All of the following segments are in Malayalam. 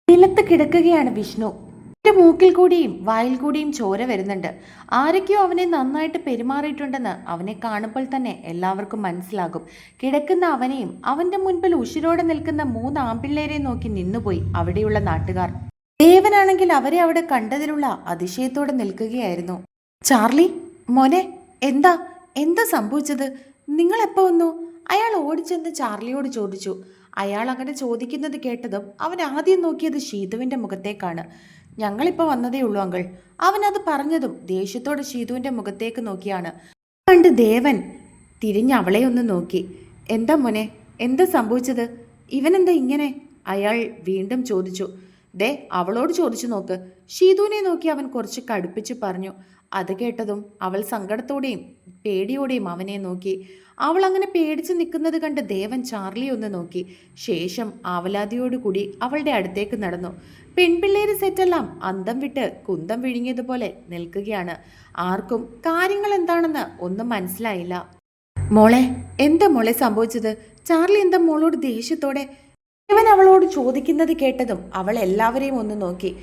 നിലത്ത് കിടക്കുകയാണ് വിഷ്ണു. മൂക്കിൽ കൂടിയും വായിൽ കൂടിയും ചോര വരുന്നുണ്ട്. ആരൊക്കെയോ അവനെ നന്നായിട്ട് പെരുമാറിയിട്ടുണ്ടെന്ന് അവനെ കാണുമ്പോൾ തന്നെ എല്ലാവർക്കും മനസ്സിലാകും. കിടക്കുന്ന അവനെയും അവന്റെ മുൻപിൽ ഉഷിരോടെ നിൽക്കുന്ന 3 ആൺപിള്ളേരെ നോക്കി നിന്നുപോയി അവിടെയുള്ള നാട്ടുകാർ. ദേവനാണെങ്കിൽ അവരെ അവിടെ കണ്ടതിലുള്ള അതിശയത്തോടെ നിൽക്കുകയായിരുന്നു. ചാർലി മോനെ, എന്താ എന്താ സംഭവിച്ചത്? നിങ്ങൾ എപ്പോ വന്നു? അയാൾ ഓടിച്ചെന്ന് ചാർലിയോട് ചോദിച്ചു. അയാൾ അങ്ങനെ ചോദിക്കുന്നത് കേട്ടതും അവൻ ആദ്യം നോക്കിയത് ഷീതുവിന്റെ മുഖത്തേക്കാണ്. ഞങ്ങളിപ്പോൾ വന്നതേ ഉള്ളൂ അങ്കിൾ. അവൻ അത് പറഞ്ഞതും ദേഷ്യത്തോടെ ഷീതുവിന്റെ മുഖത്തേക്ക് നോക്കിയാണ്. കണ്ട് ദേവൻ തിരിഞ്ഞ് അവളെ ഒന്ന് നോക്കി. എന്താ മോനെ, എന്താ സംഭവിച്ചത്? ഇവനെന്താ ഇങ്ങനെ? അയാൾ വീണ്ടും ചോദിച്ചു. ദേ അവളോട് ചോദിച്ചു നോക്ക്. ഷീതുവിനെ നോക്കി അവൻ കുറച്ച് കടുപ്പിച്ച് പറഞ്ഞു. അത് കേട്ടതും അവൾ സങ്കടത്തോടെയും പേടിയോടെയും അവനെ നോക്കി. അവൾ അങ്ങനെ പേടിച്ച് നിൽക്കുന്നത് കണ്ട് ദേവൻ ചാർലി ഒന്ന് നോക്കി. ശേഷം ആവലാതിയോടുകൂടി അവളുടെ അടുത്തേക്ക് നടന്നു. പെൺപിള്ളേര് സെറ്റെല്ലാം അന്തം വിട്ട് കുന്തം വിഴുങ്ങിയതുപോലെ നിൽക്കുകയാണ്. ആർക്കും കാര്യങ്ങൾ എന്താണെന്ന് ഒന്നും മനസ്സിലായില്ല. മോളെ, എന്താ മോളെ സംഭവിച്ചത്? ചാർലി എന്താ മോളോട് ദേഷ്യത്തോടെ? ഇവൻ അവളോട് ചോദിക്കുന്നത് കേട്ടതും അവൾ എല്ലാവരെയും ഒന്ന് നോക്കി.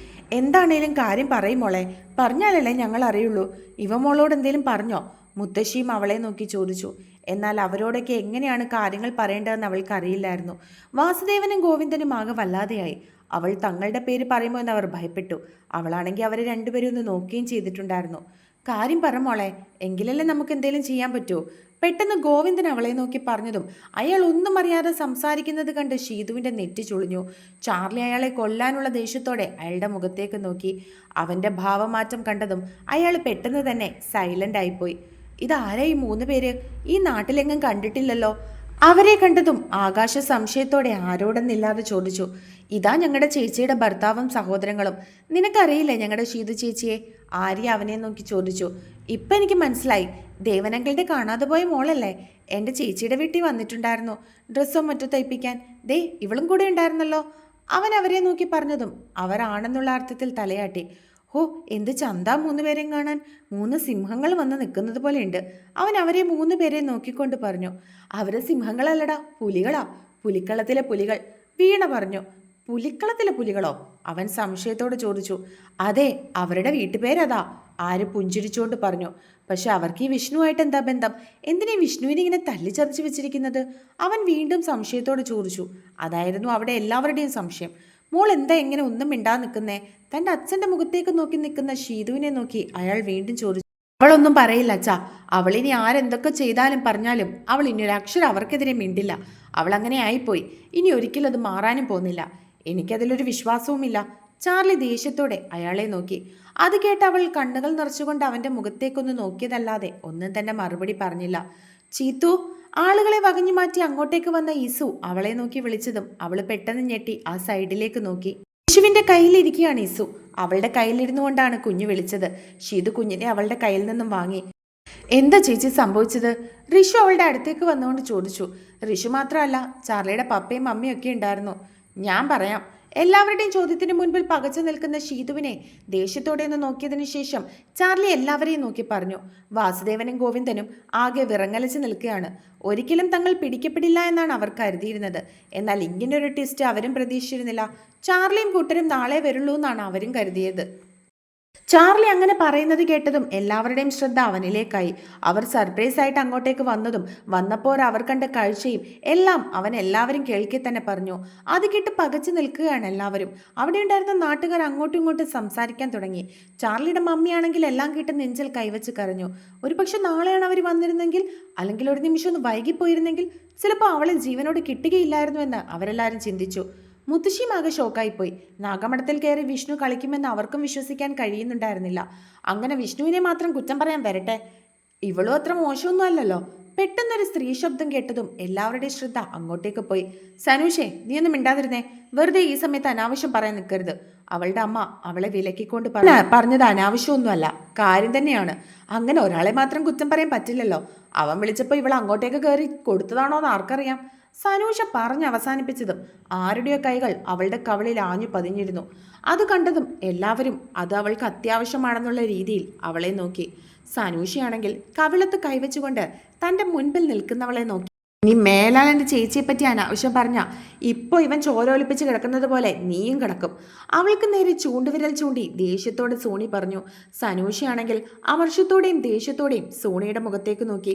എന്താണേലും കാര്യം പറയും മോളെ, പറഞ്ഞാലല്ലേ ഞങ്ങൾ അറിയുള്ളൂ. ഇവ മോളോട് എന്തേലും പറഞ്ഞോ? മുത്തശ്ശിയും അവളെ നോക്കി ചോദിച്ചു. എന്നാൽ അവരോടൊക്കെ എങ്ങനെയാണ് കാര്യങ്ങൾ പറയേണ്ടതെന്ന് അവൾക്ക് അറിയില്ലായിരുന്നു. വാസുദേവനും ഗോവിന്ദനും ആകെ വല്ലാതെയായി. അവൾ തങ്ങളുടെ പേര് പറയുമോ എന്ന് അവർ ഭയപ്പെട്ടു. അവളാണെങ്കിൽ അവരെ രണ്ടുപേരും ഒന്ന് നോക്കുകയും ചെയ്തിട്ടുണ്ടായിരുന്നു. കാര്യം പറ മോളെ, എങ്കിലല്ലേ നമുക്ക് എന്തെങ്കിലും ചെയ്യാൻ പറ്റുമോ? പെട്ടെന്ന് ഗോവിന്ദൻ അവളെ നോക്കി പറഞ്ഞതും അയാൾ ഒന്നും അറിയാതെ സംസാരിക്കുന്നത് കണ്ട് ഷീതുവിൻ്റെ നെറ്റി ചുളിഞ്ഞു. ചാർലി അയാളെ കൊല്ലാനുള്ള ദേഷ്യത്തോടെ അയാളുടെ മുഖത്തേക്ക് നോക്കി. അവൻ്റെ ഭാവമാറ്റം കണ്ടതും അയാൾ പെട്ടെന്ന് തന്നെ സൈലൻ്റ് ആയിപ്പോയി. ഇതാരാ ഈ 3 പേര്? ഈ നാട്ടിലെങ്ങും കണ്ടിട്ടില്ലല്ലോ. അവരെ കണ്ടതും ആകാശ സംശയത്തോടെ ആരോടെന്നില്ലാതെ ചോദിച്ചു. ഇതാ ഞങ്ങളുടെ ചേച്ചിയുടെ ഭർത്താവും സഹോദരങ്ങളും. നിനക്കറിയില്ലേ ഞങ്ങളുടെ ഷീതു ചേച്ചിയെ? ആര്യ അവനെ നോക്കി ചോദിച്ചു. ഇപ്പം എനിക്ക് മനസ്സിലായി, ദേവനങ്കളുടെ കാണാതെ പോയ മോളല്ലേ? എൻ്റെ ചേച്ചിയുടെ വീട്ടിൽ വന്നിട്ടുണ്ടായിരുന്നു ഡ്രസ്സോ മറ്റോ തയ്പ്പിക്കാൻ. ദേ ഇവളും കൂടെ ഉണ്ടായിരുന്നല്ലോ. അവൻ അവരെ നോക്കി പറഞ്ഞതും അവരാണെന്നുള്ള അർത്ഥത്തിൽ തലയാട്ടി. ഓ, എന്ത് ചന്താ 3 പേരെയും കാണാൻ. 3 സിംഹങ്ങൾ വന്ന് നിൽക്കുന്നത് പോലെയുണ്ട്. അവൻ അവരെ 3 പേരെ നോക്കിക്കൊണ്ട് പറഞ്ഞു. അവര് സിംഹങ്ങളല്ലടാ, പുലികളാ. പുലിക്കളത്തിലെ പുലികൾ. വീണ പറഞ്ഞു. പുലിക്കളത്തിലെ പുലികളോ? അവൻ സംശയത്തോടെ ചോദിച്ചു. അതെ, അവരുടെ വീട്ടുപേരതാ. ആര് പുഞ്ചിരിച്ചുകൊണ്ട് പറഞ്ഞു. പക്ഷെ അവർക്ക് ഈ വിഷ്ണുവായിട്ട് എന്താ ബന്ധം? എന്തിനാ വിഷ്ണുവിനെ ഇങ്ങനെ തല്ലിച്ചതച്ച് വെച്ചിരിക്കുന്നത്? അവൻ വീണ്ടും സംശയത്തോടെ ചോദിച്ചു. അതായിരുന്നു അവിടെ എല്ലാവരുടെയും സംശയം. മോൾ എന്താ എങ്ങനെ ഒന്നും മിണ്ടാ നിൽക്കുന്നേ? തൻ്റെ അച്ഛൻ്റെ മുഖത്തേക്ക് നോക്കി നിൽക്കുന്ന ഷീതുവിനെ നോക്കി അയാൾ വീണ്ടും ചോദിച്ചു. അവളൊന്നും പറയില്ല അച്ഛാ. അവളിനി ആരെന്തൊക്കെ ചെയ്താലും പറഞ്ഞാലും അവൾ ഇനി ഒരു അക്ഷരം അവർക്കെതിരെ മിണ്ടില്ല. അവൾ അങ്ങനെ ആയിപ്പോയി. ഇനി ഒരിക്കലും അത് മാറാനും പോകുന്നില്ല. എനിക്കതിലൊരു വിശ്വാസവുമില്ല. ചാർലി ദേഷ്യത്തോടെ അയാളെ നോക്കി. അത് കേട്ട് അവൾ കണ്ണുകൾ നിറച്ചുകൊണ്ട് അവൻ്റെ മുഖത്തേക്കൊന്ന് നോക്കിയതല്ലാതെ ഒന്നും തന്നെ മറുപടി പറഞ്ഞില്ല. ചീത്തു, ആളുകളെ വകഞ്ഞു മാറ്റി അങ്ങോട്ടേക്ക് വന്ന ഈസു അവളെ നോക്കി വിളിച്ചതും അവൾ പെട്ടെന്ന് ഞെട്ടി ആ സൈഡിലേക്ക് നോക്കി. ഷിശുവിൻ്റെ കയ്യിലിരിക്കുകയാണ് ഈസു. അവളുടെ കയ്യിലിരുന്നു കൊണ്ടാണ് കുഞ്ഞു വിളിച്ചത്. ഷീതു കുഞ്ഞിനെ അവളുടെ കയ്യിൽ നിന്നും വാങ്ങി. എന്താ ചേച്ചി സംഭവിച്ചത്? ഋഷു അവളുടെ അടുത്തേക്ക് വന്നുകൊണ്ട് ചോദിച്ചു. ഋഷു മാത്രമല്ല, ചാർലിയുടെ പപ്പയും മമ്മിയും ഒക്കെ ഉണ്ടായിരുന്നു. ഞാൻ പറയാം. എല്ലാവരുടെയും ചോദ്യത്തിന് മുൻപിൽ പകച്ചു നിൽക്കുന്ന ഷീതുവിനെ ദേഷ്യത്തോടെ ഒന്ന് നോക്കിയതിനു ശേഷം ചാർലി എല്ലാവരെയും നോക്കി പറഞ്ഞു. വാസുദേവനും ഗോവിന്ദനും ആകെ വിറങ്ങലിച്ച് നിൽക്കുകയാണ്. ഒരിക്കലും തങ്ങൾ പിടിക്കപ്പെടില്ല എന്നാണ് അവർ കരുതിയിരുന്നത്. എന്നാൽ ഇങ്ങനൊരു ട്വിസ്റ്റ് അവരും പ്രതീക്ഷിച്ചിരുന്നില്ല. ചാർലിയും കൂട്ടരും നാളെ വരുള്ളൂ എന്നാണ് അവരും കരുതിയത്. ചാർലി അങ്ങനെ പറയുന്നത് കേട്ടതും എല്ലാവരുടെയും ശ്രദ്ധ അവനിലേക്കായി. അവർ സർപ്രൈസ് ആയിട്ട് അങ്ങോട്ടേക്ക് വന്നപ്പോൾ അവർ കണ്ട കാഴ്ചയും എല്ലാം അവൻ എല്ലാവരും കേൾക്കെ തന്നെ പറഞ്ഞു. അത് കേട്ട് പകച്ചു നിൽക്കുകയാണ് എല്ലാവരും. അവിടെ ഉണ്ടായിരുന്ന നാട്ടുകാർ അങ്ങോട്ടും ഇങ്ങോട്ടും സംസാരിക്കാൻ തുടങ്ങി. ചാർലിയുടെ മമ്മിയാണെങ്കിൽ എല്ലാം കേട്ട് നെഞ്ചിൽ കൈവച്ച് കരഞ്ഞു. ഒരു പക്ഷെ നാളെയാണ് അവർ വന്നിരുന്നെങ്കിൽ, അല്ലെങ്കിൽ ഒരു നിമിഷം ഒന്ന് വൈകിപ്പോയിരുന്നെങ്കിൽ ചിലപ്പോൾ അവളെ ജീവനോട് കിട്ടുകയില്ലായിരുന്നു എന്ന് അവരെല്ലാവരും ചിന്തിച്ചു. മുത്തശ്ശിയുമാകെ ഷോക്കായിപ്പോയി. നാഗമഠത്തിൽ കയറി വിഷ്ണു കളിക്കുമെന്ന് അവർക്കും വിശ്വസിക്കാൻ കഴിയുന്നുണ്ടായിരുന്നില്ല. അങ്ങനെ വിഷ്ണുവിനെ മാത്രം കുറ്റം പറയാൻ വരട്ടെ, ഇവളും അത്ര മോശമൊന്നും അല്ലല്ലോ. പെട്ടെന്നൊരു സ്ത്രീ ശബ്ദം കേട്ടതും എല്ലാവരുടെയും ശ്രദ്ധ അങ്ങോട്ടേക്ക് പോയി. സനൂഷേ, നീ ഒന്നും മിണ്ടാതിരുന്നേ. വെറുതെ ഈ സമയത്ത് അനാവശ്യം പറയാൻ നിൽക്കരുത്. അവളുടെ അമ്മ അവളെ വിലക്കിക്കൊണ്ട് പറഞ്ഞത് അനാവശ്യമൊന്നുമല്ല, കാര്യം തന്നെയാണ്. അങ്ങനെ ഒരാളെ മാത്രം കുറ്റം പറയാൻ പറ്റില്ലല്ലോ. അവൻ വിളിച്ചപ്പോൾ ഇവൾ അങ്ങോട്ടേക്ക് കയറി കൊടുത്തതാണോ എന്ന് ആർക്കറിയാം. സനൂഷ പറഞ്ഞ് അവസാനിപ്പിച്ചതും ആരുടെയോ കൈകൾ അവളുടെ കവിളിൽ ആഞ്ഞു പതിഞ്ഞിരുന്നു. അത് കണ്ടതും എല്ലാവരും അത് അവൾക്ക് അത്യാവശ്യമാണെന്നുള്ള രീതിയിൽ അവളെ നോക്കി. സനൂഷയാണെങ്കിൽ കവിളത്ത് കൈവച്ചുകൊണ്ട് തൻ്റെ മുൻപിൽ നിൽക്കുന്നവളെ നോക്കി. ഇനി മേലാൽ എൻ്റെ ചേച്ചിയെ പറ്റി അനാവശ്യം പറഞ്ഞ ഇപ്പോൾ ഇവൻ ചോരൊലിപ്പിച്ച് കിടക്കുന്നത് പോലെ നീയും കിടക്കും. അവൾക്ക് നേരെ ചൂണ്ടുവിരൽ ചൂണ്ടി ദേഷ്യത്തോടെ സോണി പറഞ്ഞു. സനൂഷയാണെങ്കിൽ അമർഷത്തോടെയും ദേഷ്യത്തോടെയും സോണിയുടെ മുഖത്തേക്ക് നോക്കി.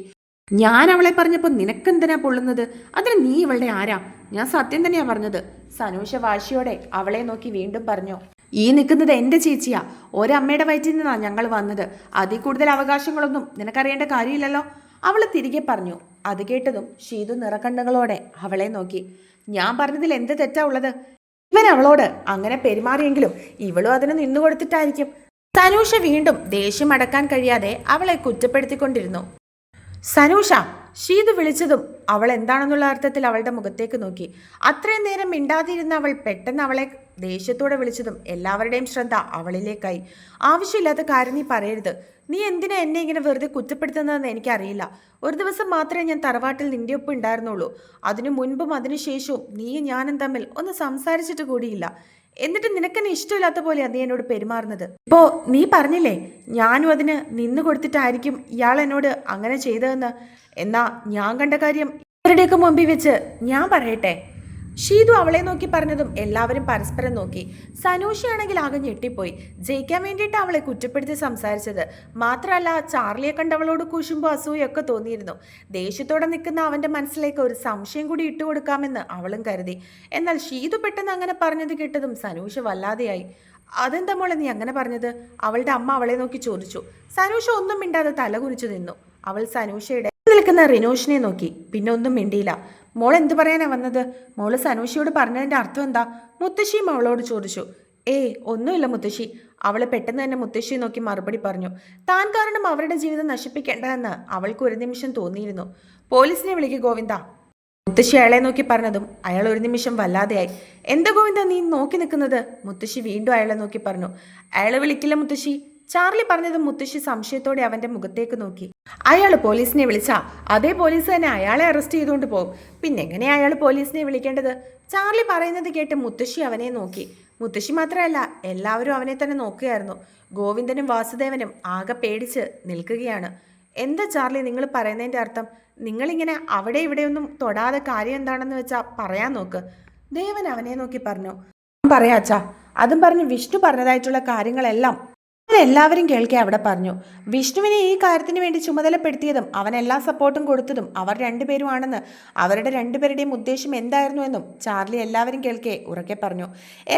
ഞാൻ അവളെ പറഞ്ഞപ്പോൾ നിനക്കെന്തിനാ പൊള്ളുന്നത്? അതിന് നീ ഇവളുടെ ആരാ? ഞാൻ സത്യം തന്നെയാ പറഞ്ഞത്. സനൂഷ വാശിയോടെ അവളെ നോക്കി വീണ്ടും പറഞ്ഞു. ഈ നിൽക്കുന്നത് എൻ്റെ ചേച്ചിയാ. ഒരമ്മയുടെ വയറ്റിൽ നിന്നാ ഞങ്ങൾ വന്നത്. അതിൽ കൂടുതൽ അവകാശങ്ങളൊന്നും നിനക്കറിയേണ്ട കാര്യമില്ലല്ലോ. അവൾ തിരികെ പറഞ്ഞു. അത് കേട്ടതും ഷീതു നിറക്കണ്ണുകളോടെ അവളെ നോക്കി. ഞാൻ പറഞ്ഞതിൽ എന്ത് തെറ്റാ ഉള്ളത്? ഇവൻ അവളോട് അങ്ങനെ പെരുമാറിയെങ്കിലും ഇവളും അതിന് നിന്നുകൊടുത്തിട്ടായിരിക്കും. സനൂഷ വീണ്ടും ദേഷ്യം അടക്കാൻ കഴിയാതെ അവളെ കുറ്റപ്പെടുത്തിക്കൊണ്ടിരുന്നു. സനൂഷ! ഷീതു വിളിച്ചതും അവൾ എന്താണെന്നുള്ള അർത്ഥത്തിൽ അവളുടെ മുഖത്തേക്ക് നോക്കി. അത്രയും നേരം മിണ്ടാതിരുന്ന അവൾ പെട്ടെന്ന് അവളെ ദേഷ്യത്തോടെ വിളിച്ചതും എല്ലാവരുടെയും ശ്രദ്ധ അവളിലേക്കായി. ആവശ്യമില്ലാത്ത കാര്യം നീ പറയരുത്. നീ എന്തിനാ എന്നെ ഇങ്ങനെ വെറുതെ കുറ്റപ്പെടുത്തുന്നതെന്ന് എനിക്കറിയില്ല. ഒരു ദിവസം മാത്രമേ ഞാൻ തറവാട്ടിൽ നിന്റെ ഒപ്പം ഉണ്ടായിരുന്നുള്ളൂ. അതിനു മുൻപും അതിനുശേഷവും നീയും ഞാനും തമ്മിൽ ഒന്ന് സംസാരിച്ചിട്ട് കൂടിയില്ല. എന്നിട്ട് നിനക്കെന്നെ ഇഷ്ടമില്ലാത്ത പോലെയാണ് നീ എന്നോട് പെരുമാറുന്നത്. ഇപ്പോ നീ പറഞ്ഞില്ലേ ഞാനും അതിന് നിന്ന് കൊടുത്തിട്ടായിരിക്കും ഇയാൾ എന്നോട് അങ്ങനെ ചെയ്തതെന്ന്. എന്നാ ഞാൻ കണ്ട കാര്യം ഇവരുടെയൊക്കെ മുമ്പിൽ വെച്ച് ഞാൻ പറയട്ടെ? ഷീതു അവളെ നോക്കി പറഞ്ഞതും എല്ലാവരും പരസ്പരം നോക്കി. സനൂഷയാണെങ്കിൽ ആകെ ഞെട്ടിപ്പോയി. ജയിക്കാൻ വേണ്ടിയിട്ട് അവളെ കുറ്റപ്പെടുത്തി സംസാരിച്ചത് മാത്രമല്ല, ചാർലിയെ കണ്ട് അവളോട് കൂശുമ്പോൾ അസൂയൊക്കെ തോന്നിയിരുന്നു. ദേഷ്യത്തോടെ നിൽക്കുന്ന അവൻ്റെ മനസ്സിലേക്ക് ഒരു സംശയം കൂടി ഇട്ടുകൊടുക്കാമെന്ന് അവളും കരുതി. എന്നാൽ ഷീതു പെട്ടെന്ന് അങ്ങനെ പറഞ്ഞത് കേട്ടതും സനൂഷ വല്ലാതെയായി. അതെന്താ മോളെ നീ അങ്ങനെ പറഞ്ഞത്? അവളുടെ അമ്മ അവളെ നോക്കി ചോദിച്ചു. സനൂഷ ഒന്നും മിണ്ടാതെ തല കുനിച്ചു നിന്നു. അവൾ സനൂഷയുടെ നിൽക്കുന്ന റിനോഷിനെ നോക്കി. പിന്നെ ഒന്നും മിണ്ടിയില്ല. മോൾ എന്ത് പറയാനാ വന്നത്? മോള് സനൂഷയോട് പറഞ്ഞതിൻ്റെ അർത്ഥം എന്താ? മുത്തശ്ശിയും അവളോട് ചോദിച്ചു. ഒന്നുമില്ല മുത്തശ്ശി. അവൾ പെട്ടെന്ന് തന്നെ മുത്തശ്ശിയെ നോക്കി മറുപടി പറഞ്ഞു. താൻ കാരണം അവരുടെ ജീവിതം നശിപ്പിക്കേണ്ടതെന്ന് അവൾക്ക് ഒരു നിമിഷം തോന്നിയിരുന്നു. പോലീസിനെ വിളിക്കുക ഗോവിന്ദ. മുത്തശ്ശി അയാളെ നോക്കി പറഞ്ഞതും അയാൾ ഒരു നിമിഷം വല്ലാതെയായി. എന്താ ഗോവിന്ദ നീ നോക്കി നിൽക്കുന്നത്? മുത്തശ്ശി വീണ്ടും അയാളെ നോക്കി പറഞ്ഞു. അയാളെ വിളിക്കില്ല മുത്തശ്ശി. ചാർലി പറഞ്ഞതും മുത്തശ്ശി സംശയത്തോടെ അവന്റെ മുഖത്തേക്ക് നോക്കി. അയാൾ പോലീസിനെ വിളിച്ചാ അതേ പോലീസ് തന്നെ അയാളെ അറസ്റ്റ് ചെയ്തുകൊണ്ട് പോകും. പിന്നെ എങ്ങനെയാ അയാൾ പോലീസിനെ വിളിക്കേണ്ടത്? ചാർലി പറയുന്നത് കേട്ട് മുത്തശ്ശി അവനെ നോക്കി. മുത്തശ്ശി മാത്രമല്ല, എല്ലാവരും അവനെ തന്നെ നോക്കുകയായിരുന്നു. ഗോവിന്ദനും വാസുദേവനും ആകെ പേടിച്ച് നിൽക്കുകയാണ്. എന്താ ചാർലി നിങ്ങൾ പറയുന്നതിൻ്റെ അർത്ഥം? നിങ്ങളിങ്ങനെ അവിടെ ഇവിടെയൊന്നും തൊടാതെ കാര്യം എന്താണെന്ന് വെച്ചാൽ പറയാൻ നോക്ക്. ദേവൻ അവനെ നോക്കി പറഞ്ഞു. പറയാച്ചാ. അതും പറഞ്ഞ് വിഷ്ണു പറഞ്ഞതായിട്ടുള്ള കാര്യങ്ങളെല്ലാം എല്ലാവരും കേൾക്കെ അവിടെ പറഞ്ഞു. വിഷ്ണുവിനെ ഈ കാര്യത്തിന് വേണ്ടി ചുമതലപ്പെടുത്തിയതും അവൻ എല്ലാ സപ്പോർട്ടും കൊടുത്തതും അവർ രണ്ടുപേരുമാണെന്ന്, അവരുടെ രണ്ടുപേരുടെയും ഉദ്ദേശം എന്തായിരുന്നു എന്നും ചാർലി എല്ലാവരും കേൾക്കെ ഉറക്കെ പറഞ്ഞു.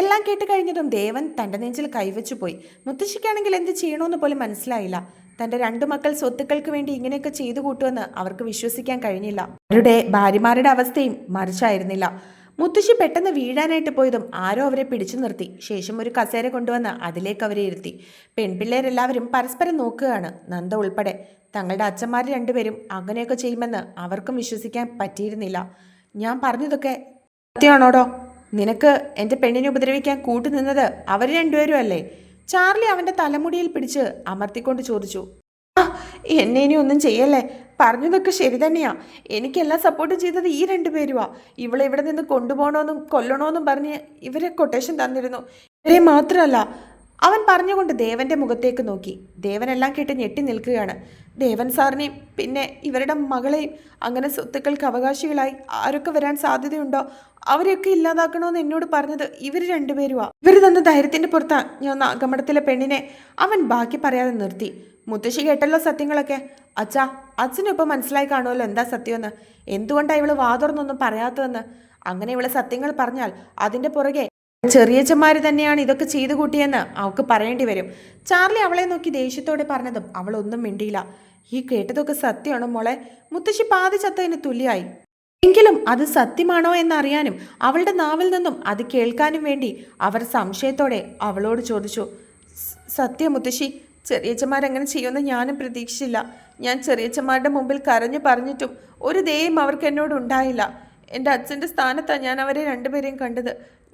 എല്ലാം കേട്ട് കഴിഞ്ഞതും ദേവൻ തൻ്റെ നെഞ്ചിൽ കൈവച്ചു പോയി. മുത്തശ്ശിക്കാണെങ്കിൽ എന്ത് ചെയ്യണമെന്ന് പോലും മനസ്സിലായില്ല. തൻ്റെ രണ്ടു മക്കൾ സ്വത്തുക്കൾക്ക് വേണ്ടി ഇങ്ങനെയൊക്കെ ചെയ്തു കൂട്ടുമെന്ന് അവർക്ക് വിശ്വസിക്കാൻ കഴിഞ്ഞില്ല. അവരുടെ ഭാര്യമാരുടെ അവസ്ഥയും മറിച്ചായിരുന്നില്ല. മുത്തശ്ശി പെട്ടെന്ന് വീഴാനായിട്ട് പോയതും ആരോ അവരെ പിടിച്ചു നിർത്തി. ശേഷം ഒരു കസേര കൊണ്ടുവന്ന് അതിലേക്ക് അവരെ ഇരുത്തി. പെൺപിള്ളേരെല്ലാവരും പരസ്പരം നോക്കുകയാണ്, നന്ദ ഉൾപ്പെടെ. തങ്ങളുടെ അച്ഛന്മാർ രണ്ടുപേരും അങ്ങനെയൊക്കെ ചെയ്യുമെന്ന് അവർക്കും വിശ്വസിക്കാൻ പറ്റിയിരുന്നില്ല. ഞാൻ പറഞ്ഞതൊക്കെ സത്യമാണോടോ? നിനക്ക് എൻ്റെ പെണ്ണിനെ ഉപദ്രവിക്കാൻ കൂട്ടുനിന്നത് അവർ രണ്ടുപേരും അല്ലേ? ചാർലി അവൻ്റെ തലമുടിയിൽ പിടിച്ച് അമർത്തിക്കൊണ്ട് ചോദിച്ചു. എന്നെ ഇനി ഒന്നും ചെയ്യല്ലേ. പറഞ്ഞതൊക്കെ ശരി തന്നെയാ. എനിക്കെല്ലാം സപ്പോർട്ട് ചെയ്തത് ഈ രണ്ടുപേരുവാ. ഇവളെ ഇവിടെ നിന്ന് കൊണ്ടുപോകണമെന്നും കൊല്ലണമെന്നും പറഞ്ഞ് ഇവരെ കൊട്ടേഷൻ തന്നിരുന്നു. ഇവരെ മാത്രമല്ല. അവൻ പറഞ്ഞുകൊണ്ട് ദേവന്റെ മുഖത്തേക്ക് നോക്കി. ദേവനെല്ലാം കേട്ട് ഞെട്ടി നിൽക്കുകയാണ്. ദേവൻ സാറിനെയും പിന്നെ ഇവരുടെ മകളെയും അങ്ങനെ സ്വത്തുക്കൾക്ക് അവകാശികളായി ആരൊക്കെ വരാൻ സാധ്യതയുണ്ടോ അവരെയൊക്കെ ഇല്ലാതാക്കണമെന്ന് എന്നോട് പറഞ്ഞത് ഇവർ രണ്ടുപേരുവാ. ഇവർ തന്ന ധൈര്യത്തിന്റെ പുറത്താ ഞാൻ നാഗമഠത്തിലെ പെണ്ണിനെ. അവൻ ബാക്കി പറയാതെ നിർത്തി. മുത്തശ്ശി കേട്ടല്ലോ സത്യങ്ങളൊക്കെ. അച്ഛാ, അച്ഛനിപ്പോൾ മനസ്സിലായി കാണുമല്ലോ എന്താ സത്യമെന്ന്. എന്തുകൊണ്ടാണ് ഇവള് വാതുറന്നൊന്നും പറയാത്തതെന്ന്. അങ്ങനെ ഇവള് സത്യങ്ങൾ പറഞ്ഞാൽ അതിന്റെ പുറകെ ചെറിയച്ചന്മാർ തന്നെയാണ് ഇതൊക്കെ ചെയ്തു കൂട്ടിയെന്ന് അവൾക്ക് പറയേണ്ടി വരും. ചാർലി അവളെ നോക്കി ദേഷ്യത്തോടെ പറഞ്ഞതും അവൾ ഒന്നും മിണ്ടിയില്ല. ഈ കേട്ടതൊക്കെ സത്യമാണോ മോളെ? മുത്തശ്ശി പാതി ചത്തതിന് തുല്യമായി. എങ്കിലും അത് സത്യമാണോ എന്നറിയാനും അവളുടെ നാവിൽ നിന്നും അത് കേൾക്കാനും വേണ്ടി അവർ സംശയത്തോടെ അവളോട് ചോദിച്ചു. സത്യം മുത്തശ്ശി, ചെറിയച്ചന്മാരങ്ങനെ ചെയ്യുമെന്ന് ഞാനും പ്രതീക്ഷിച്ചില്ല. ഞാൻ ചെറിയച്ചന്മാരുടെ മുമ്പിൽ കരഞ്ഞു പറഞ്ഞിട്ടും ഒരു ദയയും അവർക്ക് എന്നോട് ഉണ്ടായില്ല. എൻ്റെ അച്ഛൻ്റെ സ്ഥാനത്താണ് ഞാൻ അവരെ രണ്ടുപേരെയും കണ്ടത്.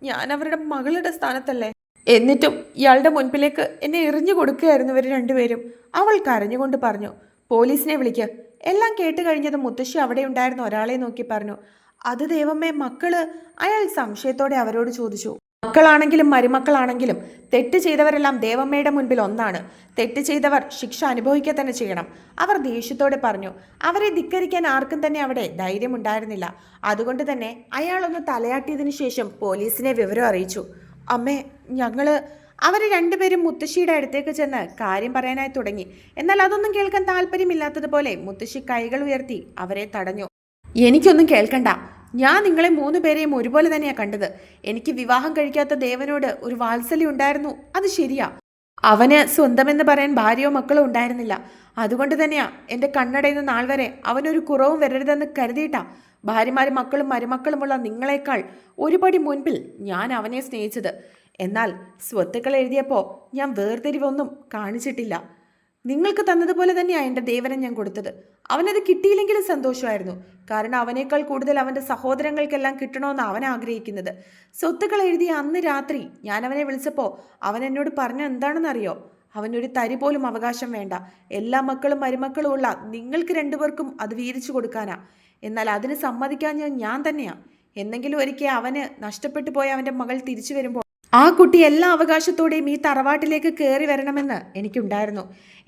ഞാൻ അവരുടെ മകളുടെ സ്ഥാനത്തല്ലേ. എന്നിട്ടും ഇയാളുടെ മുൻപിലേക്ക് എന്നെ എറിഞ്ഞു കൊടുക്കുകയായിരുന്നു ഇവർ രണ്ടുപേരും. അവൾ കരഞ്ഞുകൊണ്ട് പറഞ്ഞു. പോലീസിനെ വിളിക്കുക. എല്ലാം കേട്ട് കഴിഞ്ഞത് മുത്തശ്ശി അവിടെ ഉണ്ടായിരുന്ന ഒരാളെ നോക്കി പറഞ്ഞു. അത് ദൈവമേ, മക്കള്? അയാൾ സംശയത്തോടെ അവരോട് ചോദിച്ചു. മക്കളാണെങ്കിലും മരുമക്കളാണെങ്കിലും തെറ്റ് ചെയ്തവരെല്ലാം ദേവമ്മയുടെ മുൻപിൽ ഒന്നാണ്. തെറ്റ് ചെയ്തവർ ശിക്ഷ അനുഭവിക്കുക തന്നെ ചെയ്യണം. അവർ ദേഷ്യത്തോടെ പറഞ്ഞു. അവരെ ധിക്കരിക്കാൻ ആർക്കും തന്നെ അവിടെ ധൈര്യമുണ്ടായിരുന്നില്ല. അതുകൊണ്ട് തന്നെ അയാളൊന്ന് തലയാട്ടിയതിനു ശേഷം പോലീസിനെ വിവരം അറിയിച്ചു. അമ്മേ, അവർ രണ്ടുപേരും മുത്തശ്ശിയുടെ അടുത്തേക്ക് ചെന്ന് കാര്യം പറയാനായി തുടങ്ങി. എന്നാൽ അതൊന്നും കേൾക്കാൻ താല്പര്യമില്ലാത്തതുപോലെ മുത്തശ്ശി കൈകൾ ഉയർത്തി അവരെ തടഞ്ഞു. എനിക്കൊന്നും കേൾക്കണ്ട. ഞാൻ നിങ്ങളെ 3 പേരെയും ഒരുപോലെ തന്നെയാണ് കണ്ടത്. എനിക്ക് വിവാഹം കഴിക്കാത്ത ദേവനോട് ഒരു വാത്സല്യം ഉണ്ടായിരുന്നു, അത് ശരിയാ. അവന് സ്വന്തമെന്ന് പറയാൻ ഭാര്യയോ മക്കളോ ഉണ്ടായിരുന്നില്ല. അതുകൊണ്ട് തന്നെയാ എൻ്റെ കണ്ണടയുന്ന നാൾ വരെ അവനൊരു കുറവും വരരുതെന്ന് കരുതിയിട്ടാ ഭാര്യമാരും മക്കളും മരുമക്കളുമുള്ള നിങ്ങളെക്കാൾ ഒരുപടി മുൻപിൽ ഞാൻ അവനെ സ്നേഹിച്ചത്. എന്നാൽ സ്വത്തുക്കൾ എഴുതിയപ്പോൾ ഞാൻ വേർതിരിവൊന്നും കാണിച്ചിട്ടില്ല. നിങ്ങൾക്ക് തന്നതുപോലെ തന്നെയാണ് എൻ്റെ ദേവനെ ഞാൻ കൊടുത്തത്. അവനത് കിട്ടിയില്ലെങ്കിലും സന്തോഷമായിരുന്നു. കാരണം അവനേക്കാൾ കൂടുതൽ അവൻ്റെ സഹോദരങ്ങൾക്കെല്ലാം കിട്ടണമെന്ന് അവൻ ആഗ്രഹിക്കുന്നത്. സ്വത്തുക്കൾ എഴുതിയ അന്ന് രാത്രി ഞാൻ അവനെ വിളിച്ചപ്പോൾ അവൻ എന്നോട് പറഞ്ഞ എന്താണെന്നറിയോ? അവനൊരു തരി പോലും അവകാശം വേണ്ട, എല്ലാ മക്കളും മരുമക്കളും ഉള്ള നിങ്ങൾക്ക് 2 പേർക്കും അത് വീതിച്ചു കൊടുക്കാനാ. എന്നാൽ അതിന് സമ്മതിക്കാൻ ഞാൻ തന്നെയാ. എന്നെങ്കിലും ഒരിക്കൽ അവന് നഷ്ടപ്പെട്ടു പോയ അവൻ്റെ മകൾ തിരിച്ചു വരുമ്പോൾ ആ കുട്ടി എല്ലാ അവകാശത്തോടെയും ഈ തറവാട്ടിലേക്ക് കയറി വരണമെന്ന് എനിക്കുണ്ടായിരുന്നു,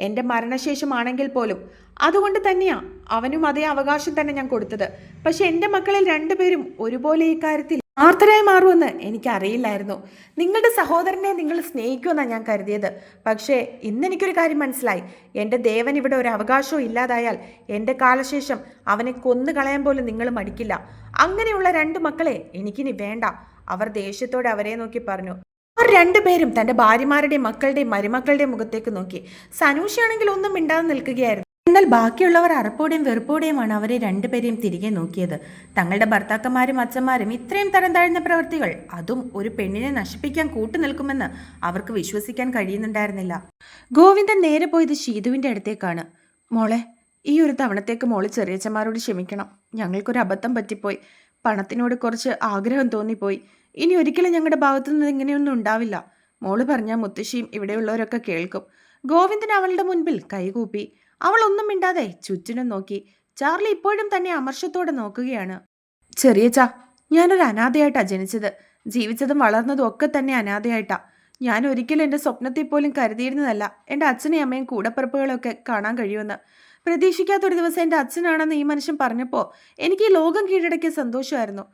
എൻ്റെ മരണശേഷമാണെങ്കിൽ പോലും. അതുകൊണ്ട് തന്നെയാ അവനും അതേ അവകാശം തന്നെ ഞാൻ കൊടുത്തത്. പക്ഷെ എൻ്റെ മക്കളിൽ 2 പേരും ഒരുപോലെ ഈ കാര്യത്തിൽ ആർത്തരായി മാറുമെന്ന് എനിക്കറിയില്ലായിരുന്നു. നിങ്ങളുടെ സഹോദരനെ നിങ്ങൾ സ്നേഹിക്കുമെന്നാണ് ഞാൻ കരുതിയത്. പക്ഷേ ഇന്നെനിക്കൊരു കാര്യം മനസ്സിലായി. എൻ്റെ ദേവൻ ഇവിടെ ഒരു അവകാശവും ഇല്ലാതായാൽ എൻ്റെ കാലശേഷം അവനെ കൊന്നു കളയാൻ പോലും നിങ്ങൾ മടിക്കില്ല. അങ്ങനെയുള്ള 2 മക്കളെ എനിക്കിനി വേണ്ട. അവർ ദേഷ്യത്തോടെ അവരെ നോക്കി പറഞ്ഞു. അവർ 2 പേരും തൻ്റെ ഭാര്യമാരുടെയും മക്കളുടെയും മരുമക്കളുടെയും മുഖത്തേക്ക് നോക്കി. സനൂഷയാണെങ്കിൽ ഒന്നും മിണ്ടാതെ നിൽക്കുകയായിരുന്നു. എന്നാൽ ബാക്കിയുള്ളവർ അറപ്പോടെയും വെറുപ്പോടെയുമാണ് അവരെ 2 പേരെയും തിരികെ നോക്കിയത്. തങ്ങളുടെ ഭർത്താക്കന്മാരും അച്ഛന്മാരും ഇത്രയും തരം താഴ്ന്ന പ്രവൃത്തികൾ, അതും ഒരു പെണ്ണിനെ നശിപ്പിക്കാൻ കൂട്ടുനിൽക്കുമെന്ന് അവർക്ക് വിശ്വസിക്കാൻ കഴിയുന്നുണ്ടായിരുന്നില്ല. ഗോവിന്ദൻ നേരെ പോയത് ഷീതുവിൻ്റെ അടുത്തേക്കാണ്. മോളെ, ഈ ഒരു തവണത്തേക്ക് മോള് ചെറിയച്ചന്മാരോട് ക്ഷമിക്കണം. ഞങ്ങൾക്കൊരു അബദ്ധം പറ്റിപ്പോയി. പണത്തിനോട് കുറച്ച് ആഗ്രഹം തോന്നിപ്പോയി. ഇനി ഒരിക്കലും ഞങ്ങളുടെ ഭാഗത്തുനിന്ന് ഇങ്ങനെയൊന്നും ഉണ്ടാവില്ല. മോള് പറഞ്ഞാൽ മുത്തശ്ശിയും ഇവിടെയുള്ളവരൊക്കെ കേൾക്കും. ഗോവിന്ദൻ അവളുടെ മുൻപിൽ കൈകൂപ്പി. അവൾ ഒന്നും മിണ്ടാതെ ചുറ്റിനും നോക്കി. ചാർലി ഇപ്പോഴും തന്നെ അമർഷത്തോടെ നോക്കുകയാണ്. ചെറിയച്ചാ, ഞാനൊരു അനാഥയായിട്ടാ ജനിച്ചത്. ജീവിച്ചതും വളർന്നതും ഒക്കെ തന്നെ അനാഥയായിട്ടാ. ഞാൻ ഒരിക്കലും എൻ്റെ സ്വപ്നത്തിൽ പോലും കരുതിയിരുന്നതല്ല എൻ്റെ അച്ഛനെയും അമ്മയും കൂടപ്പിറപ്പുകളൊക്കെ കാണാൻ കഴിയുമെന്ന്. പ്രതീക്ഷിക്കാത്തൊരു ദിവസം എൻ്റെ അച്ഛനാണെന്ന് ഈ മനുഷ്യൻ പറഞ്ഞപ്പോൾ എനിക്ക് ഈ ലോകം കീഴടക്കിയ സന്തോഷമായിരുന്നു.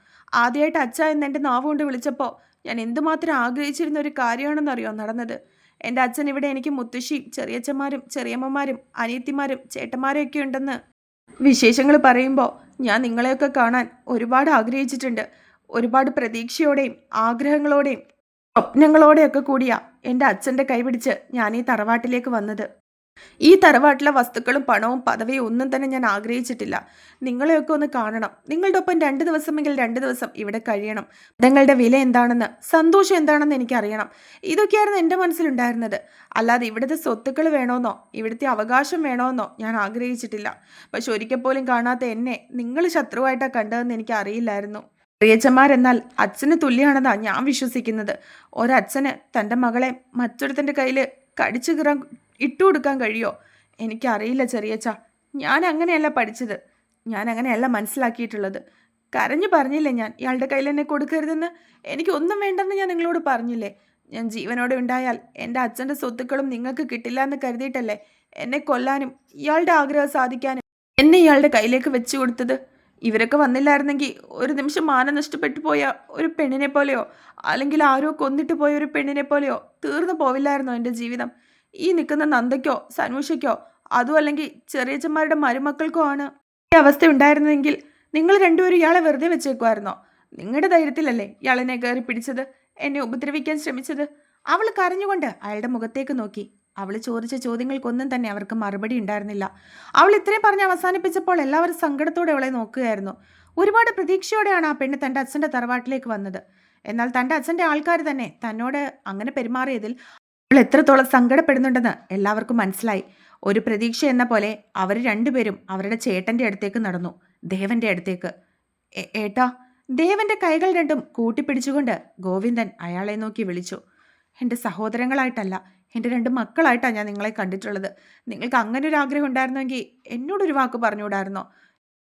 ആദ്യമായിട്ട് അച്ഛ എന്ന് എൻ്റെ നാവ് കൊണ്ട് വിളിച്ചപ്പോൾ ഞാൻ എന്തുമാത്രം ആഗ്രഹിച്ചിരുന്ന ഒരു കാര്യമാണെന്നറിയോ നടന്നത്. എൻ്റെ അച്ഛൻ ഇവിടെ എനിക്ക് മുത്തശ്ശിയും ചെറിയച്ഛന്മാരും ചെറിയമ്മമാരും അനിയത്തിമാരും ചേട്ടന്മാരും ഒക്കെ ഉണ്ടെന്ന് വിശേഷങ്ങൾ പറയുമ്പോൾ ഞാൻ നിങ്ങളെയൊക്കെ കാണാൻ ഒരുപാട് ആഗ്രഹിച്ചിട്ടുണ്ട്. ഒരുപാട് പ്രതീക്ഷയോടെയും ആഗ്രഹങ്ങളോടെയും സ്വപ്നങ്ങളോടെയൊക്കെ കൂടിയാ എൻ്റെ അച്ഛൻ്റെ കൈപിടിച്ച് ഞാൻ ഈ തറവാട്ടിലേക്ക് വന്നത്. ഈ തറവാട്ടിലെ വസ്തുക്കളും പണവും പദവിയും ഒന്നും തന്നെ ഞാൻ ആഗ്രഹിച്ചിട്ടില്ല. നിങ്ങളെയൊക്കെ ഒന്ന് കാണണം. നിങ്ങളുടെ ഒപ്പം 2 ദിവസമെങ്കിൽ 2 ദിവസം ഇവിടെ കഴിയണം. ബന്ധങ്ങളുടെ വില എന്താണെന്ന്, സന്തോഷം എന്താണെന്ന് എനിക്കറിയണം. ഇതൊക്കെയായിരുന്നു എൻ്റെ മനസ്സിലുണ്ടായിരുന്നത്. അല്ലാതെ ഇവിടുത്തെ സ്വത്തുക്കൾ വേണമെന്നോ ഇവിടുത്തെ അവകാശം വേണമെന്നോ ഞാൻ ആഗ്രഹിച്ചിട്ടില്ല. പക്ഷെ ഒരിക്കൽ പോലും കാണാത്ത എന്നെ നിങ്ങൾ ശത്രുവായിട്ടാണ് കണ്ടതെന്ന് എനിക്ക് അറിയില്ലായിരുന്നു. പ്രിയച്ചന്മാരെന്നാൽ അച്ഛന് തുല്യമാണെന്നാണ് ഞാൻ വിശ്വസിക്കുന്നത്. ഒരച്ഛന് തൻ്റെ മകളെ മറ്റൊരുത്തൻ്റെ കയ്യിൽ കടിച്ചു കീറാൻ ഇട്ടുകൊടുക്കാൻ കഴിയോ? എനിക്കറിയില്ല ചെറിയച്ച. ഞാൻ അങ്ങനെയല്ല പഠിച്ചത്. ഞാൻ അങ്ങനെയല്ല മനസ്സിലാക്കിയിട്ടുള്ളത്. കരഞ്ഞു പറഞ്ഞില്ലേ ഞാൻ ഇയാളുടെ കയ്യിൽ എന്നെ കൊടുക്കരുതെന്ന്? എനിക്കൊന്നും വേണ്ടെന്ന് ഞാൻ നിങ്ങളോട് പറഞ്ഞില്ലേ? ഞാൻ ജീവനോടെ ഉണ്ടായാൽ എൻ്റെ അച്ഛൻ്റെ സ്വത്തുക്കളും നിങ്ങൾക്ക് കിട്ടില്ല എന്ന് കരുതിയിട്ടല്ലേ എന്നെ കൊല്ലാനും ഇയാളുടെ ആഗ്രഹം സാധിക്കാനും എന്നെ ഇയാളുടെ കയ്യിലേക്ക് വെച്ചു കൊടുത്തത്? ഇവരൊക്കെ വന്നില്ലായിരുന്നെങ്കിൽ ഒരു നിമിഷം മാനം നഷ്ടപ്പെട്ടു പോയ ഒരു പെണ്ണിനെ പോലെയോ അല്ലെങ്കിൽ ആരോ കൊന്നിട്ട് പോയ ഒരു പെണ്ണിനെ പോലെയോ തീർന്നു പോവില്ലായിരുന്നോ എൻ്റെ ജീവിതം? ഈ നിൽക്കുന്ന നന്ദയ്ക്കോ സനൂഷയ്ക്കോ അതും അല്ലെങ്കിൽ ചെറിയച്ചന്മാരുടെ മരുമക്കൾക്കോ ആണ് ഈ അവസ്ഥ ഉണ്ടായിരുന്നെങ്കിൽ നിങ്ങൾ 2 പേരും ഇയാളെ വെറുതെ വെച്ചേക്കുമായിരുന്നോ? നിങ്ങളുടെ ധൈര്യത്തിലല്ലേ ഇയാളെന്നെ കയറി പിടിച്ചത്, എന്നെ ഉപദ്രവിക്കാൻ ശ്രമിച്ചത്? അവൾ കരഞ്ഞുകൊണ്ട് അയാളുടെ മുഖത്തേക്ക് നോക്കി. അവൾ ചോദിച്ച ചോദ്യങ്ങൾക്കൊന്നും തന്നെ അവർക്ക് മറുപടി ഉണ്ടായിരുന്നില്ല. അവൾ ഇത്രയും പറഞ്ഞ് അവസാനിപ്പിച്ചപ്പോൾ എല്ലാവരും സങ്കടത്തോടെ അവളെ നോക്കുകയായിരുന്നു. ഒരുപാട് പ്രതീക്ഷയോടെയാണ് ആ പെണ്ണ് തൻ്റെ അച്ഛൻ്റെ തറവാട്ടിലേക്ക് വന്നത്. എന്നാൽ തൻ്റെ അച്ഛൻ്റെ ആൾക്കാർ തന്നെ തന്നോട് അങ്ങനെ പെരുമാറിയതിൽ അവൾ എത്രത്തോളം സങ്കടപ്പെടുന്നുണ്ടെന്ന് എല്ലാവർക്കും മനസ്സിലായി. ഒരു പ്രതീക്ഷ എന്ന പോലെ അവർ 2 പേരും അവരുടെ ചേട്ടൻ്റെ അടുത്തേക്ക് നടന്നു, ദേവന്റെ അടുത്തേക്ക്. ഏട്ടാ. ദേവന്റെ കൈകൾ രണ്ടും കൂട്ടിപ്പിടിച്ചുകൊണ്ട് ഗോവിന്ദൻ അയാളെ നോക്കി വിളിച്ചു. എൻ്റെ സഹോദരങ്ങളായിട്ടല്ല, എൻ്റെ 2 മക്കളായിട്ടാണ് ഞാൻ നിങ്ങളെ കണ്ടിട്ടുള്ളത്. നിങ്ങൾക്ക് അങ്ങനെ ഒരു ആഗ്രഹം ഉണ്ടായിരുന്നെങ്കിൽ എന്നോടൊരു വാക്ക് പറഞ്ഞുകൂടായിരുന്നോ?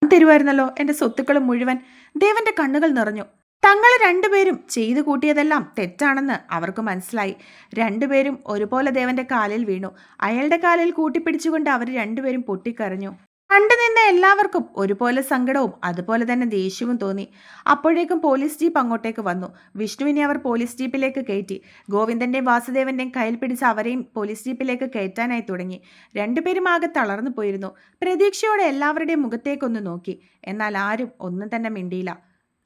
ഞാൻ തരുമായിരുന്നല്ലോ എൻ്റെ സ്വത്തുക്കളും മുഴുവൻ. ദേവന്റെ കണ്ണുകൾ നിറഞ്ഞു. തങ്ങൾ രണ്ടുപേരും ചെയ്തു കൂട്ടിയതെല്ലാം തെറ്റാണെന്ന് അവർക്ക് മനസ്സിലായി. രണ്ടുപേരും ഒരുപോലെ ദേവന്റെ കാലിൽ വീണു. അയാളുടെ കാലിൽ കൂട്ടിപ്പിടിച്ചുകൊണ്ട് അവർ രണ്ടുപേരും പൊട്ടിക്കരഞ്ഞു. കണ്ടുനിന്ന എല്ലാവർക്കും ഒരുപോലെ സങ്കടവും അതുപോലെ തന്നെ ദേഷ്യവും തോന്നി. അപ്പോഴേക്കും പോലീസ് ജീപ്പ് അങ്ങോട്ടേക്ക് വന്നു. വിഷ്ണുവിനെ അവർ പോലീസ് ജീപ്പിലേക്ക് കയറ്റി. ഗോവിന്ദന്റെയും വാസുദേവന്റെയും കയ്യിൽ പിടിച്ച് അവരെയും പോലീസ് ജീപ്പിലേക്ക് കയറ്റാനായി തുടങ്ങി. രണ്ടുപേരും ആകെ തളർന്നു പോയിരുന്നു. പ്രതീക്ഷയോടെ എല്ലാവരുടെയും മുഖത്തേക്കൊന്ന് നോക്കി. എന്നാൽ ആരും ഒന്നും തന്നെ മിണ്ടിയില്ല.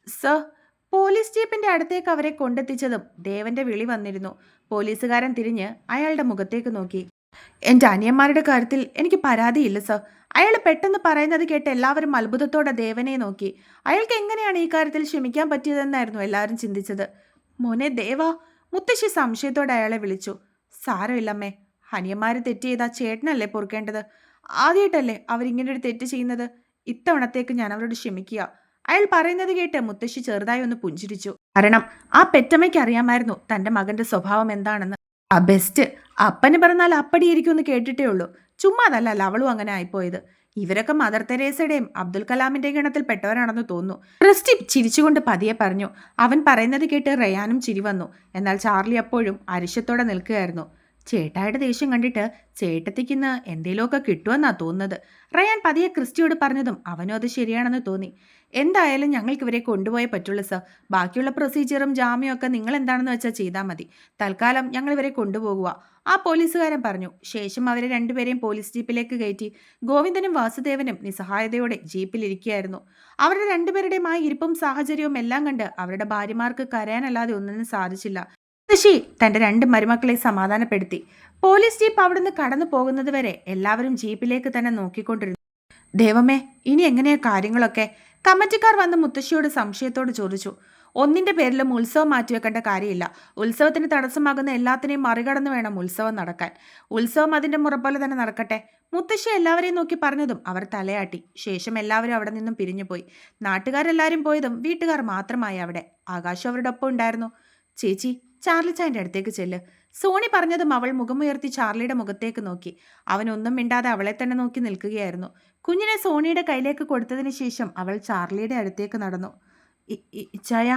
സർ, പോലീസ് ജീപ്പിന്റെ അടുത്തേക്ക് അവരെ കൊണ്ടെത്തിച്ചതും ദേവന്റെ വിളി വന്നിരുന്നു. പോലീസുകാരൻ തിരിഞ്ഞ് അയാളുടെ മുഖത്തേക്ക് നോക്കി. എൻ്റെ അനിയന്മാരുടെ കാര്യത്തിൽ എനിക്ക് പരാതിയില്ല സർ. അയാൾ പെട്ടെന്ന് പറയുന്നത് കേട്ട് എല്ലാവരും അത്ഭുതത്തോടെ ദേവനെ നോക്കി. അയാൾക്ക് എങ്ങനെയാണ് ഈ കാര്യത്തിൽ ക്ഷമിക്കാൻ പറ്റിയതെന്നായിരുന്നു എല്ലാവരും ചിന്തിച്ചത്. മോനെ ദേവാ, മുത്തശ്ശി സംശയത്തോടെ അയാളെ വിളിച്ചു. സാരമില്ലമ്മേ, അനിയന്മാർ തെറ്റ് ചെയ്താൽ ചേട്ടനല്ലേ പൊറുക്കേണ്ടത്. ആദ്യമായിട്ടല്ലേ അവരിങ്ങനെ ഒരു തെറ്റ് ചെയ്യുന്നത്. ഇത്തവണത്തേക്ക് ഞാൻ അവരോട് ക്ഷമിക്കുക. അയാൾ പറയുന്നത് കേട്ട് മുത്തശ്ശി ചെറുതായി ഒന്ന് പുഞ്ചിരിച്ചു. കാരണം ആ പെറ്റമ്മയ്ക്ക് അറിയാമായിരുന്നു തൻ്റെ മകന്റെ സ്വഭാവം എന്താണെന്ന്. ആ ബെസ്റ്റ്, അപ്പന് പറഞ്ഞാൽ അപ്പടിയിരിക്കുമെന്ന് കേട്ടിട്ടേ ഉള്ളൂ. ചുമ്മാതല്ല അവളും അങ്ങനെ ആയിപ്പോയത്. ഇവരൊക്കെ മദർ തെരേസയുടെയും അബ്ദുൽ കലാമിന്റെയും ഗണത്തിൽ പെട്ടവരാണെന്ന് തോന്നുന്നു. ക്രിസ്റ്റി ചിരിച്ചുകൊണ്ട് പതിയെ പറഞ്ഞു. അവൻ പറയുന്നത് കേട്ട് റയാനും ചിരി വന്നു. എന്നാൽ ചാർലി അപ്പോഴും അരിശത്തോടെ നിൽക്കുകയായിരുന്നു. ചേട്ടായുടെ ദേഷ്യം കണ്ടിട്ട് ചേട്ടത്തിക്കിന്ന് എന്തേലുമൊക്കെ കിട്ടുമെന്നാ തോന്നുന്നത്. റയാൻ പതിയെ ക്രിസ്റ്റിയോട് പറഞ്ഞതും അവനും അത് ശരിയാണെന്ന് തോന്നി. എന്തായാലും ഞങ്ങൾക്ക് ഇവരെ കൊണ്ടുപോയേ പറ്റുള്ളൂ സർ. ബാക്കിയുള്ള പ്രൊസീജിയറും ജാമ്യവും ഒക്കെ നിങ്ങൾ എന്താണെന്ന് വെച്ചാൽ ചെയ്താൽ മതി. തൽക്കാലം ഞങ്ങൾ ഇവരെ കൊണ്ടുപോകുക, ആ പോലീസുകാരൻ പറഞ്ഞു. ശേഷം അവരെ രണ്ടുപേരെയും പോലീസ് ജീപ്പിലേക്ക് കയറ്റി. ഗോവിന്ദനും വാസുദേവനും നിസ്സഹായതയോടെ ജീപ്പിലിരിക്കുകയായിരുന്നു. അവരുടെ രണ്ടുപേരുടെയും ആ ഇരിപ്പും സാഹചര്യവും എല്ലാം കണ്ട് അവരുടെ ഭാര്യമാർക്ക് കരയാനല്ലാതെ ഒന്നിനും സാധിച്ചില്ല. മുത്തശ്ശി തന്റെ രണ്ട് മരുമക്കളെ സമാധാനപ്പെടുത്തി. പോലീസ് ജീപ്പ് അവിടുന്ന് കടന്നു പോകുന്നത് വരെ എല്ലാവരും ജീപ്പിലേക്ക് തന്നെ നോക്കിക്കൊണ്ടിരുന്നു. ദേവമേ, ഇനി എങ്ങനെയാ കാര്യങ്ങളൊക്കെ? കമ്മിറ്റിക്കാർ വന്ന് മുത്തശ്ശിയോട് സംശയത്തോട് ചോദിച്ചു. ഒന്നിന്റെ പേരിലും ഉത്സവം മാറ്റിവെക്കേണ്ട കാര്യമില്ല. ഉത്സവത്തിന് തടസ്സമാകുന്ന എല്ലാത്തിനെയും മറികടന്ന് വേണം ഉത്സവം നടക്കാൻ. ഉത്സവം അതിന്റെ മുറ പോലെ തന്നെ നടക്കട്ടെ. മുത്തശ്ശി എല്ലാവരെയും നോക്കി പറഞ്ഞതും അവർ തലയാട്ടി. ശേഷം എല്ലാവരും അവിടെ നിന്നും പിരിഞ്ഞുപോയി. നാട്ടുകാരെല്ലാവരും പോയതും വീട്ടുകാർ മാത്രമായി അവിടെ. ആകാശം അവരുടെ ഒപ്പം ഉണ്ടായിരുന്നു. ചേച്ചി, ചാർലി ചായൻ്റെ അടുത്തേക്ക് ചെല്ല്. സോണി പറഞ്ഞതും അവൾ മുഖമുയർത്തി ചാർലിയുടെ മുഖത്തേക്ക് നോക്കി. അവനൊന്നും മിണ്ടാതെ അവളെ തന്നെ നോക്കി നിൽക്കുകയായിരുന്നു. കുഞ്ഞിനെ സോണിയുടെ കയ്യിലേക്ക് കൊടുത്തതിന് ശേഷം അവൾ ചാർലിയുടെ അടുത്തേക്ക് നടന്നു. ഇച്ചായ,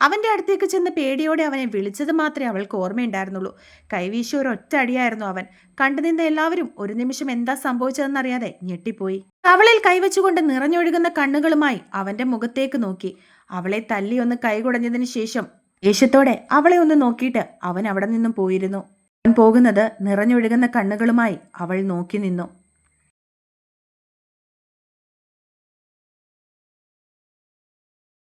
അവൻ്റെ അടുത്തേക്ക് ചെന്ന് പേടിയോടെ അവനെ വിളിച്ചത് മാത്രമേ അവൾക്ക് ഓർമ്മയുണ്ടായിരുന്നുള്ളൂ. കൈവീശി ഒരൊറ്റ അടിയായിരുന്നു അവൻ. കണ്ടുനിന്ന എല്ലാവരും ഒരു നിമിഷം എന്താ സംഭവിച്ചതെന്നറിയാതെ ഞെട്ടിപ്പോയി. അവളിൽ കൈവച്ചുകൊണ്ട് നിറഞ്ഞൊഴുകുന്ന കണ്ണുകളുമായി അവൻ്റെ മുഖത്തേക്ക് നോക്കി. അവളെ തല്ലി ഒന്ന് കൈകുടഞ്ഞതിന് ശേഷം ദേഷ്യത്തോടെ അവളെ ഒന്ന് നോക്കിയിട്ട് അവൻ അവിടെ നിന്നും പോയിരുന്നു. അവൻ പോകുന്നത് നിറഞ്ഞൊഴുകുന്ന കണ്ണുകളുമായി അവൾ നോക്കി നിന്നു.